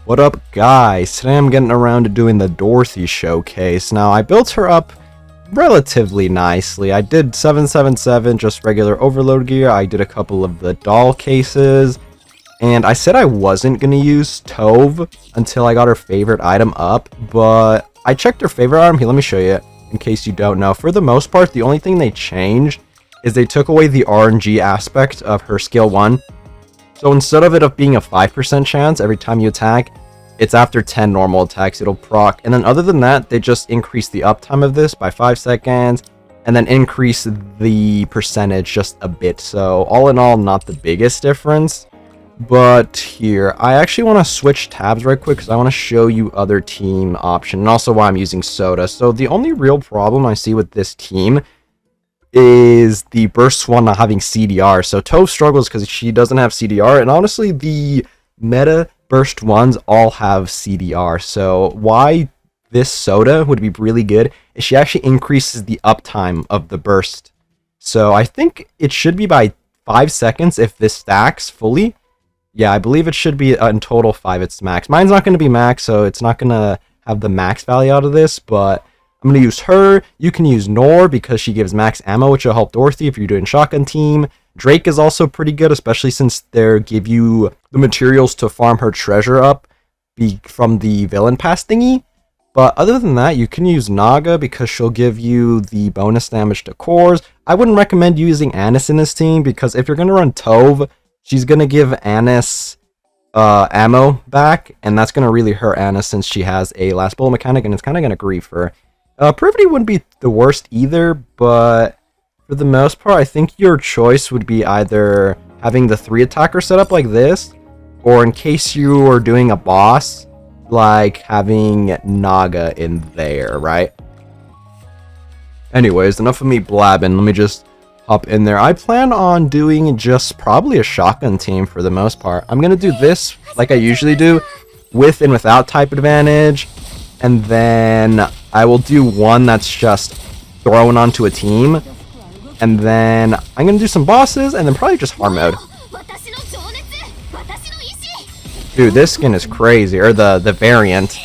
What up, guys? Today I'm getting around to doing the Dorothy showcase. Now, I built her up relatively nicely. I did 777, just regular overload gear. I did a couple of the doll cases. And I said I wasn't going to use Tove until I got her favorite item up. But I checked her favorite item. Here, let me show you, in case you don't know. For the most part, the only thing they changed is they took away the RNG aspect of her skill 1. So instead of it being a 5% chance every time you attack, it's after 10 normal attacks, it'll proc. And then other than that, they just increase the uptime of this by 5 seconds, and then increase the percentage just a bit. So all in all, not the biggest difference. But here, I actually want to switch tabs right quick because I want to show you other team option, and also why I'm using Soda. So the only real problem I see with this team is the burst one not having CDR. So Tove struggles because she doesn't have CDR, and honestly the meta burst ones all have CDR. So why this Soda would be really good is she actually increases the uptime of the burst. So I think it should be by 5 seconds if this stacks fully. Yeah, I believe it should be in total 5 it's max. Mine's not going to be max, so it's not going to have the max value out of this, but I'm going to use her. You can use Nor because she gives max ammo, which will help Dorothy if you're doing shotgun team. Drake is also pretty good, especially since they give you the materials to farm her treasure up from the villain pass thingy. But other than that, you can use Naga because she'll give you the bonus damage to cores. I wouldn't recommend using Annis in this team because if you're going to run Tove, she's going to give Annis ammo back, and that's going to really hurt Annis since she has a last bullet mechanic, and it's kind of going to grief her. Privity wouldn't be the worst either, but for the most part, I think your choice would be either having the 3 attacker set up like this, or in case you are doing a boss, like having Naga in there, right? Anyways, enough of me blabbing. Let me just hop in there. I plan on doing just probably a shotgun team for the most part. I'm going to do this like I usually do, with and without type advantage, and then I will do one that's just thrown onto a team. And then I'm going to do some bosses, and then probably just hard mode. Dude, this skin is crazy, or the variant.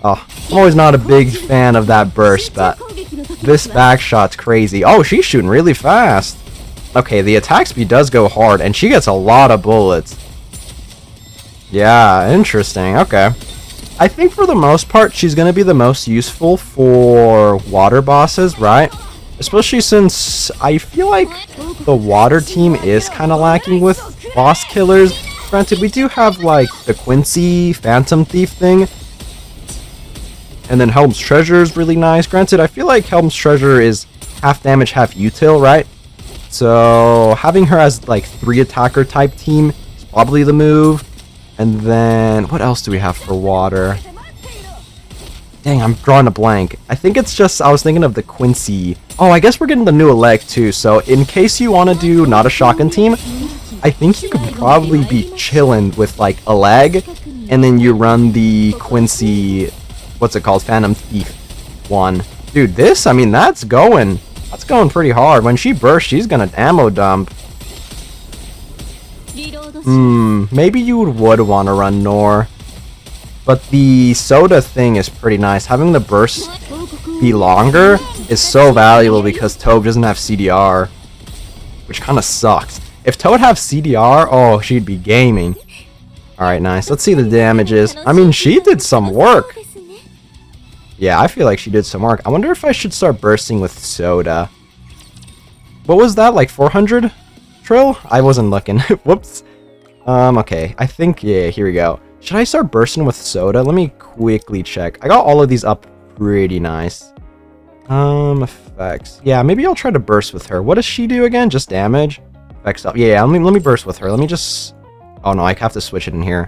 Oh, I'm always not a big fan of that burst, but this back shot's crazy. Oh, she's shooting really fast. Okay, the attack speed does go hard, and she gets a lot of bullets. Yeah, interesting. Okay. I think for the most part, she's going to be the most useful for water bosses, right? Especially since I feel like the water team is kind of lacking with boss killers. Granted, we do have like the Quincy Phantom Thief thing. And then Helm's Treasure is really nice. Granted, I feel like Helm's Treasure is half damage, half util, right? So having her as like 3 attacker type team is probably the move. And then what else do we have for water? Dang, I'm drawing a blank. I think it's just, I was thinking of the Quincy. Oh, I guess we're getting the new elect too. So in case you want to do not a shotgun team, I think you could probably be chilling with like a leg, and then you run the Quincy, what's it called, Phantom Thief one. Dude, this, I mean, that's going pretty hard. When she bursts, she's gonna ammo dump. Maybe you would want to run Nor. But the Soda thing is pretty nice. Having the burst be longer is so valuable because Tove doesn't have CDR, which kind of sucks. If Tove had CDR, oh, she'd be gaming. Alright, nice. Let's see the damages. I mean, she did some work. Yeah, I feel like she did some work. I wonder if I should start bursting with Soda. What was that, like 400? Trill? I wasn't looking. Whoops. Okay. I think, yeah, here we go. Should I start bursting with Soda? Let me quickly check. I got all of these up pretty nice. Effects. Yeah, maybe I'll try to burst with her. What does she do again? Just damage? Effects up. Yeah, let me burst with her. Let me just... Oh no, I have to switch it in here.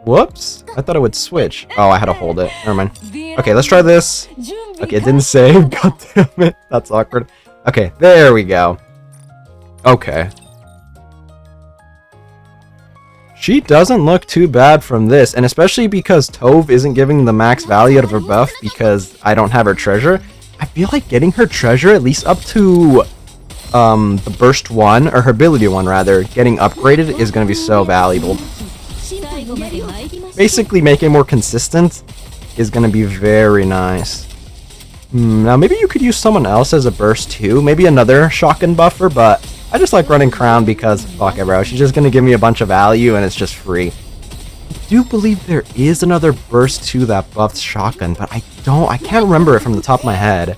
Whoops. I thought it would switch. Oh, I had to hold it. Never mind. Okay, let's try this. Okay, it didn't save. God damn it. That's awkward. Okay, there we go. Okay. She doesn't look too bad from this, and especially because Tove isn't giving the max value out of her buff because I don't have her treasure. I feel like getting her treasure at least up to the burst 1, or her ability 1 rather, getting upgraded is going to be so valuable. Basically, making it more consistent is going to be very nice. Now, maybe you could use someone else as a burst too. Maybe another shotgun buffer, but I just like running Crown because, fuck it, bro. She's just going to give me a bunch of value and it's just free. I do believe there is another burst 2 that buffs shotgun, but I can't remember it from the top of my head.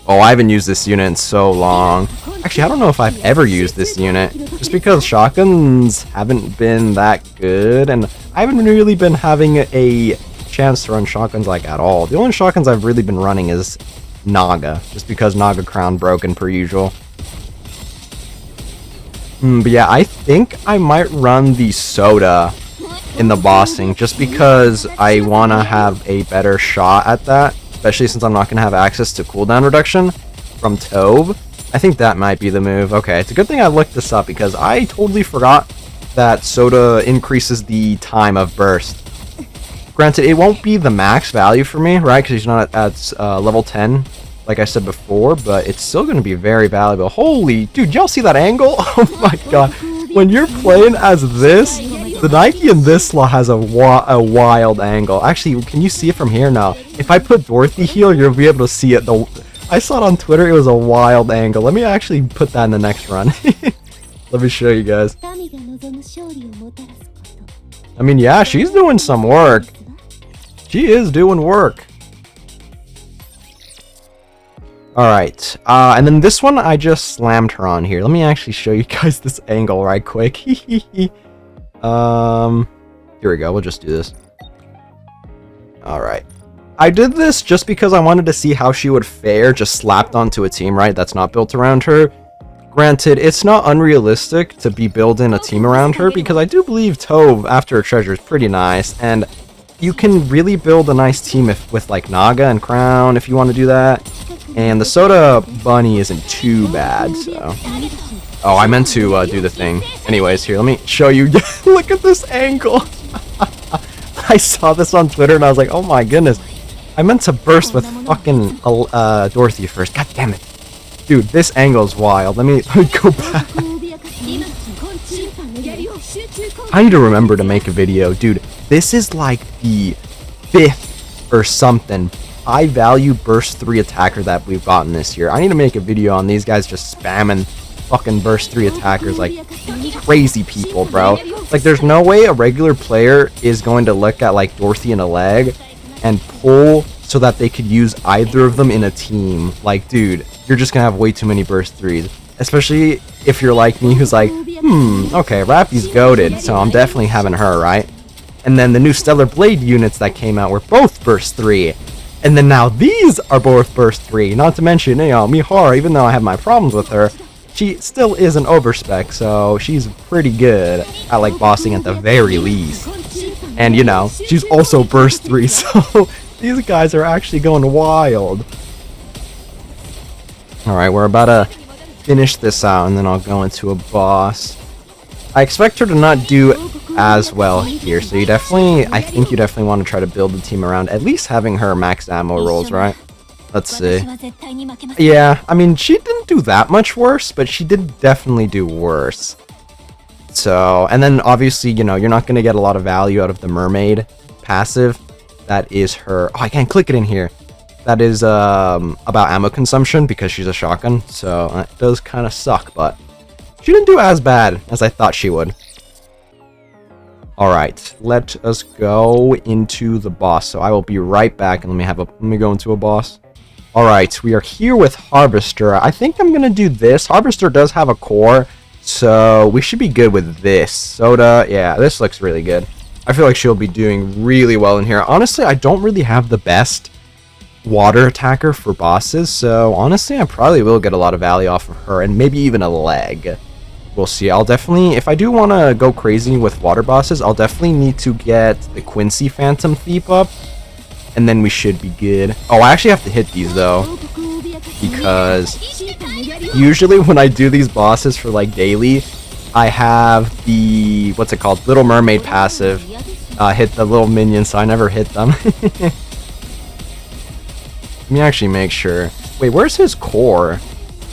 Oh, I haven't used this unit in so long. Actually, I don't know if I've ever used this unit, just because shotguns haven't been that good, and I haven't really been having a chance to run shotguns like at all. The only shotguns I've really been running is Naga, just because Naga Crown broken per usual. But yeah, I think I might run the Soda in the bossing, just because I want to have a better shot at that, especially since I'm not going to have access to cooldown reduction from Tove. I think that might be the move. Okay, it's a good thing I looked this up, because I totally forgot that Soda increases the time of burst. Granted, it won't be the max value for me, right, because he's not at level 10, like I said before, but it's still going to be very valuable. Holy, dude, y'all see that angle? Oh my god. When you're playing as this, the Nikke in this slot has a wild angle. Actually, can you see it from here now? If I put Dorothy here, you'll be able to see it. I saw it on Twitter, it was a wild angle. Let me actually put that in the next run. Let me show you guys. I mean, yeah, she's doing some work. She is doing work. Alright, and then this one I just slammed her on here. Let me actually show you guys this angle right quick. Here we go, we'll just do this. Alright. I did this just because I wanted to see how she would fare just slapped onto a team, right, that's not built around her. Granted, it's not unrealistic to be building a team around her, because I do believe Tove, after a treasure, is pretty nice, and you can really build a nice team with like Naga and Crown if you want to do that. And the Soda Bunny isn't too bad, so... Oh, I meant to do the thing. Anyways, here, let me show you. Look at this angle! I saw this on Twitter and I was like, oh my goodness. I meant to burst with fucking Dorothy first. God damn it. Dude, this angle is wild. Let me go back. I need to remember to make a video. Dude, this is like the 5th or something high value burst 3 attacker that we've gotten this year. I need to make a video on these guys just spamming fucking burst 3 attackers like crazy people, bro. Like, there's no way a regular player is going to look at like Dorothy in a leg and pull so that they could use either of them in a team. Like, dude, you're just gonna have way too many burst 3s. Especially if you're like me, who's like, okay, Rappy's goated, so I'm definitely having her, right? And then the new Stellar Blade units that came out were both burst 3. And then now these are both burst 3. Not to mention, you know, Mihara, even though I have my problems with her, she still is an overspec, so she's pretty good at like bossing at the very least. And you know, she's also burst 3, so these guys are actually going wild. Alright, we're about to finish this out and then I'll go into a boss. I expect her to not do as well here, so I think you definitely want to try to build the team around at least having her max ammo rolls, right? Let's see. Yeah, I mean, she didn't do that much worse, but she did definitely do worse. So, and then obviously, you know, you're not going to get a lot of value out of the mermaid passive. That is her... Oh, I can't click it in here. That is about ammo consumption because she's a shotgun, so that does kind of suck, but she didn't do as bad as I thought she would. Alright, let us go into the boss. So I will be right back and let me go into a boss. Alright, we are here with Harvester. I think I'm gonna do this. Harvester does have a core, so we should be good with this. Soda, yeah, this looks really good. I feel like she'll be doing really well in here. Honestly, I don't really have the best water attacker for bosses, so honestly, I probably will get a lot of value off of her, and maybe even a leg. We'll see. I'll definitely, if I do want to go crazy with water bosses, I'll definitely need to get the Quincy Phantom Thief up, and then we should be good. Oh, I actually have to hit these, though, because usually when I do these bosses for, like, daily, I have the, what's it called, Little Mermaid passive, hit the little minions, so I never hit them. Let me actually make sure. Wait, where's his core?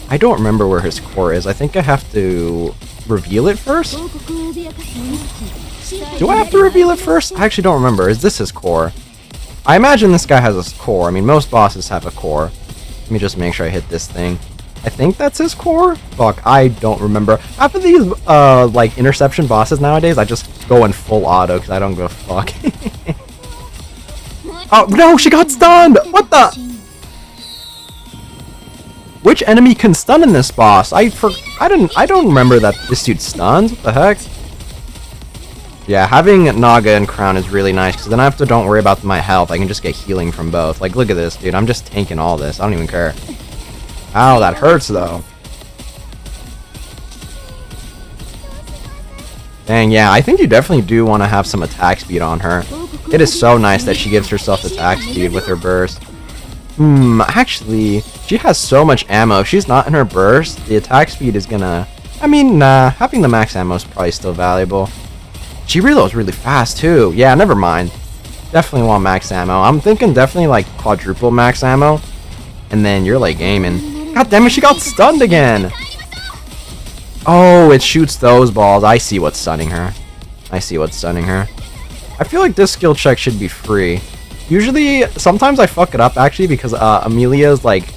I don't remember where his core is. I think I have to reveal it first? Do I have to reveal it first? I actually don't remember. Is this his core? I imagine this guy has a core. I mean, most bosses have a core. Let me just make sure I hit this thing. I think that's his core? Fuck, I don't remember. After these, like, interception bosses nowadays, I just go in full auto because I don't give a fuck. Oh, no, she got stunned! What the? Which enemy can stun in this boss? I don't remember that this dude stuns. What the heck? Yeah, having Naga and Crown is really nice because then I don't worry about my health. I can just get healing from both. Like, look at this, dude. I'm just tanking all this. I don't even care. Ow, that hurts though. Dang, yeah, I think you definitely do want to have some attack speed on her. It is so nice that she gives herself attack speed with her burst. Actually, she has so much ammo. If she's not in her burst, the attack speed is gonna... I mean, nah, having the max ammo is probably still valuable. She reloads really fast, too. Yeah, never mind. Definitely want max ammo. I'm thinking definitely, like, quadruple max ammo. And then you're, like, gaming. God damn it, she got stunned again! Oh, it shoots those balls. I see what's stunning her. I see what's stunning her. I feel like this skill check should be free. Usually, sometimes I fuck it up, actually, because Amelia's, like,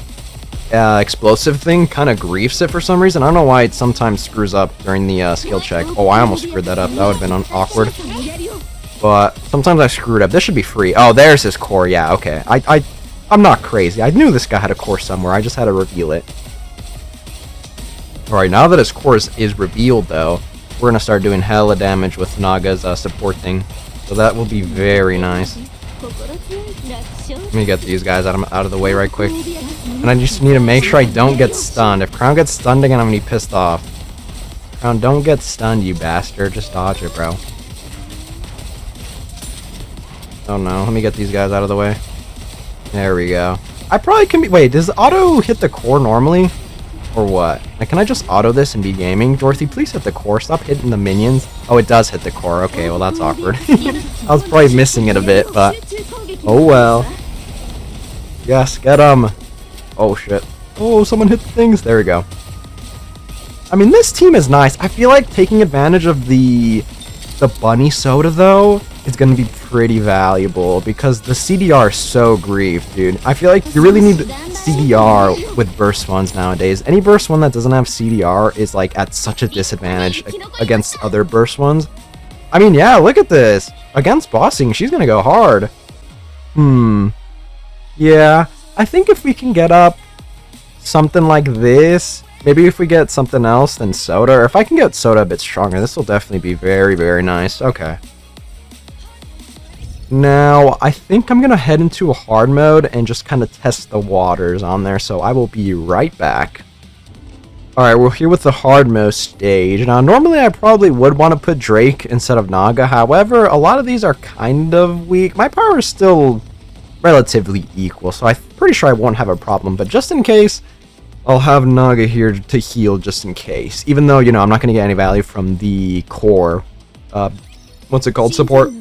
explosive thing kind of griefs it for some reason. I don't know why it sometimes screws up during the skill check. Oh, I almost screwed that up. That would have been awkward. But sometimes I screwed up. This should be free. Oh, there's his core. Yeah, okay. I'm not crazy. I knew this guy had a core somewhere. I just had to reveal it. Alright, now that his core is revealed, though, we're going to start doing hella damage with Naga's support thing. So that will be very nice. Let me get these guys out of the way right quick. And I just need to make sure I don't get stunned. If Crown gets stunned again, I'm going to be pissed off. Crown, don't get stunned, you bastard. Just dodge it, bro. Oh no, let me get these guys out of the way. There we go. I probably can be... Wait, does auto hit the core normally? Or what? Like, can I just auto this and be gaming? Dorothy, please hit the core. Stop hitting the minions. Oh, it does hit the core. Okay, well, that's awkward. I was probably missing it a bit, but... Oh, well. Yes, get him. Oh, shit. Oh, someone hit the things. There we go. I mean, this team is nice. I feel like taking advantage of the bunny soda, though, is going to be pretty valuable because the CDR is so grieved, dude. I feel like you really need CDR with burst ones nowadays. Any burst one that doesn't have CDR is like at such a disadvantage against other burst ones. I mean, yeah, look at this. Against bossing, she's going to go hard. Yeah, I think if we can get up something like this, maybe if we get something else than soda, or if I can get soda a bit stronger, this will definitely be very, very nice. Okay. Now, I think I'm going to head into a hard mode and just kind of test the waters on there, so I will be right back. Alright, we're here with the hard mode stage. Now, normally I probably would want to put Drake instead of Naga, however, a lot of these are kind of weak. My power is still relatively equal, so I'm pretty sure I won't have a problem, but just in case, I'll have Naga here to heal just in case. Even though, you know, I'm not going to get any value from the core, what's it called, support.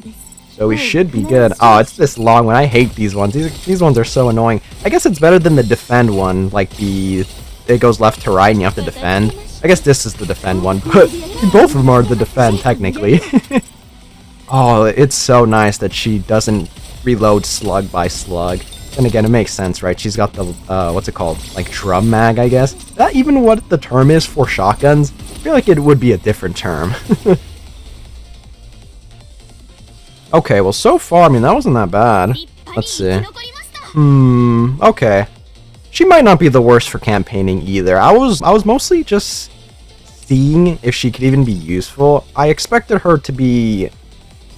So we should be good. Oh, it's this long one. I hate these ones. These ones are so annoying. I guess it's better than the defend one, like it goes left to right and you have to defend. I guess this is the defend one, but both of them are the defend, technically. Oh, it's so nice that she doesn't reload slug by slug. And again, it makes sense, right? She's got the, what's it called? Like drum mag, I guess. Is that even what the term is for shotguns? I feel like it would be a different term. Okay, well, so far, I mean, that wasn't that bad. Let's see. Okay. She might not be the worst for campaigning either. I was mostly just seeing if she could even be useful. I expected her to be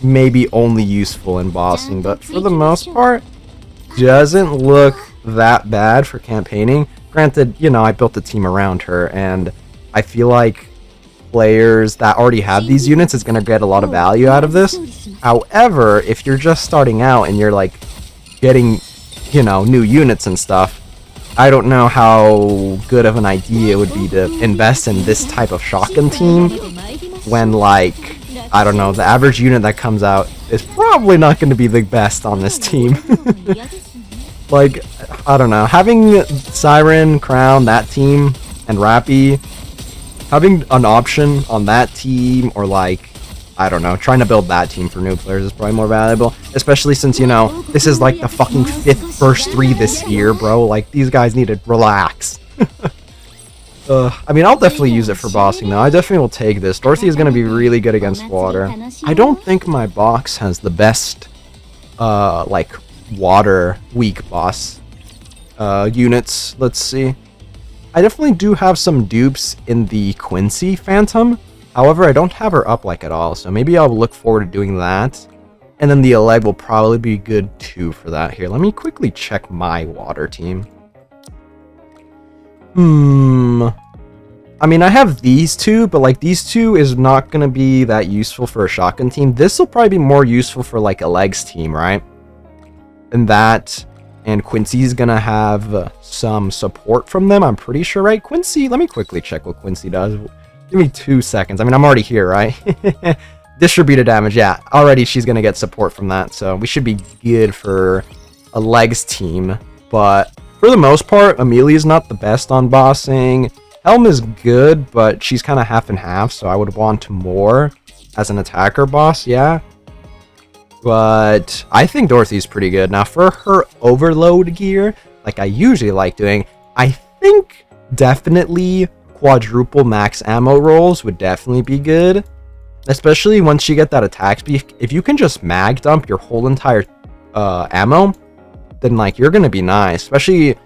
maybe only useful in bossing, but for the most part, doesn't look that bad for campaigning. Granted, you know, I built a team around her, and I feel like players that already have these units is going to get a lot of value out of this. However, if you're just starting out and you're like getting, you know, new units and stuff, I don't know how good of an idea it would be to invest in this type of shotgun team when, like, I don't know, the average unit that comes out is probably not going to be the best on this team. Like, I don't know, having Siren, Crown, that team, and Rappy, having an option on that team, or like, I don't know, trying to build that team for new players is probably more valuable, especially since, you know, this is like the fucking 5th burst 3 this year, bro. Like, these guys need to relax. I mean, I'll definitely use it for bossing though. I definitely will take this. Dorothy is going to be really good against water. I don't think my box has the best, like, water weak boss units. Let's see. I definitely do have some dupes in the Quincy Phantom. However, I don't have her up like at all, so maybe I'll look forward to doing that. And then the Eleg will probably be good too for that. Here, let me quickly check my water team. I mean, I have these two, but like these two is not going to be that useful for a shotgun team. This will probably be more useful for like a legs team, right? And that, and Quincy's going to have some support from them, I'm pretty sure, right? Quincy, let me quickly check what Quincy does. Give me 2 seconds. I mean, I'm already here, right? Distributed damage, yeah. Already she's going to get support from that, so we should be good for a legs team. But for the most part, Amelia's not the best on bossing. Helm is good, but she's kind of half and half, so I would want more as an attacker boss, yeah. But I think Dorothy's pretty good. Now, for her overload gear, like I usually like doing, I think definitely quadruple max ammo rolls would definitely be good. Especially once you get that attack speed. If you can just mag dump your whole entire ammo, then like you're gonna be nice. Especially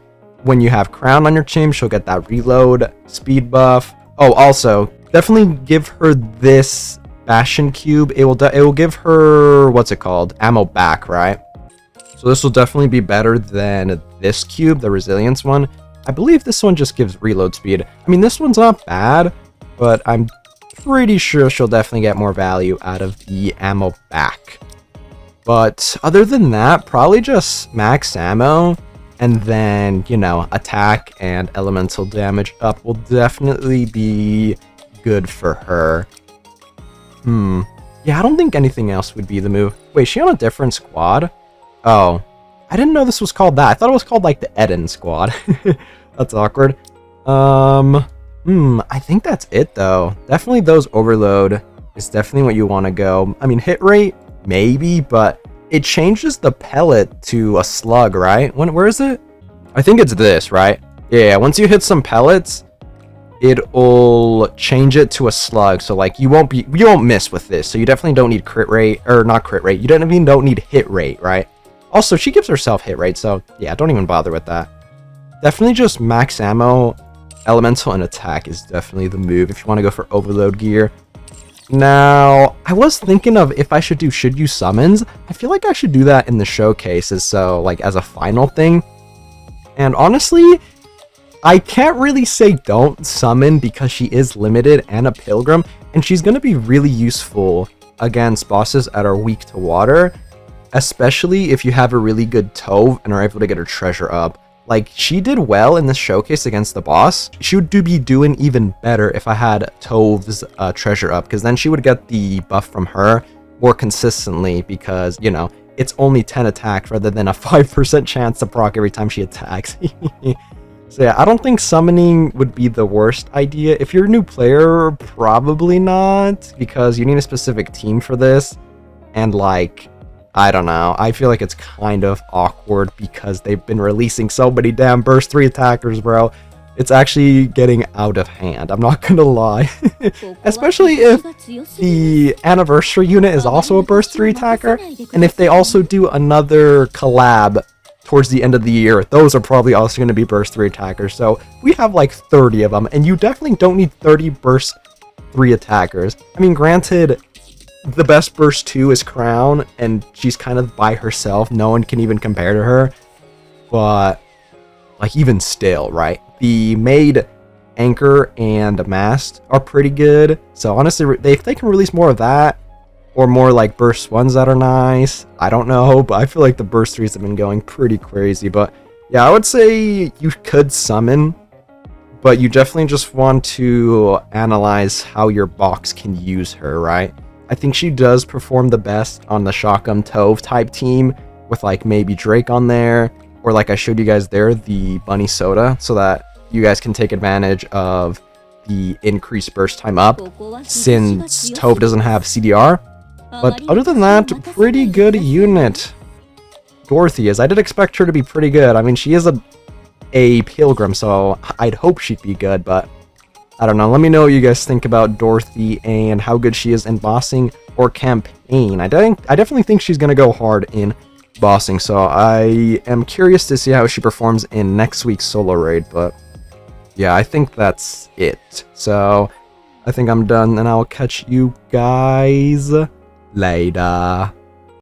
when you have Crown on your team, she'll get that reload speed buff. Oh, also definitely give her this Bastion cube. It will give her, what's it called, ammo back, right? So this will definitely be better than this cube, the resilience one. I believe this one just gives reload speed. I mean, this one's not bad, but I'm pretty sure she'll definitely get more value out of the ammo back. But other than that, probably just max ammo, and then, you know, attack and elemental damage up will definitely be good for her. Yeah, I don't think anything else would be the move. Wait, is she on a different squad? Oh, I didn't know this was called that. I thought it was called like the Eden squad. That's awkward. I think that's it though. Definitely those overload is definitely what you want to go. I mean, hit rate, maybe, but it changes the pellet to a slug, right? Where is it? I think it's this, right? Yeah, once you hit some pellets, it'll change it to a slug. So like you won't miss with this. So you definitely don't need crit rate, or not crit rate. You don't need hit rate, right? Also, she gives herself hit rate, so yeah, don't even bother with that. Definitely just max ammo, elemental, and attack is definitely the move if you want to go for overload gear. Now, I was thinking of if I should use summons. I feel like I should do that in the showcases, so like as a final thing. And honestly, I can't really say don't summon because she is limited and a pilgrim, and she's going to be really useful against bosses that are weak to water, especially if you have a really good Tove and are able to get her treasure up. Like, she did well in this showcase against the boss. She would be doing even better if I had Tove's treasure up, because then she would get the buff from her more consistently, because, you know, it's only 10 attack rather than a 5% chance to proc every time she attacks. So yeah, I don't think summoning would be the worst idea. If you're a new player, probably not, because you need a specific team for this. And like, I don't know, I feel like it's kind of awkward because they've been releasing so many damn burst 3 attackers, bro. It's actually getting out of hand, I'm not gonna lie. Especially if the anniversary unit is also a burst 3 attacker, and if they also do another collab towards the end of the year, those are probably also going to be burst 3 attackers. So we have like 30 of them, and you definitely don't need 30 burst 3 attackers. I mean, granted, the best burst 2 is Crown, and she's kind of by herself. No one can even compare to her. But like, even still, right? The Maid, Anchor, and Mast are pretty good. So honestly, if they can release more of that, or more like burst 1s that are nice, I don't know, but I feel like the burst 3s have been going pretty crazy. But yeah, I would say you could summon, but you definitely just want to analyze how your box can use her, right? I think she does perform the best on the Shotgun Tove type team, with like maybe Drake on there, or like I showed you guys there, the Bunny Soda, so that you guys can take advantage of the increased burst time up, since Taupe doesn't have CDR. But other than that, pretty good unit. Dorothy is. I did expect her to be pretty good. I mean, she is a pilgrim, so I'd hope she'd be good, but I don't know. Let me know what you guys think about Dorothy and how good she is in bossing or campaign. I definitely think she's gonna go hard in bossing, so I am curious to see how she performs in next week's solo raid, but yeah, I think that's it. So I think I'm done, and I'll catch you guys later.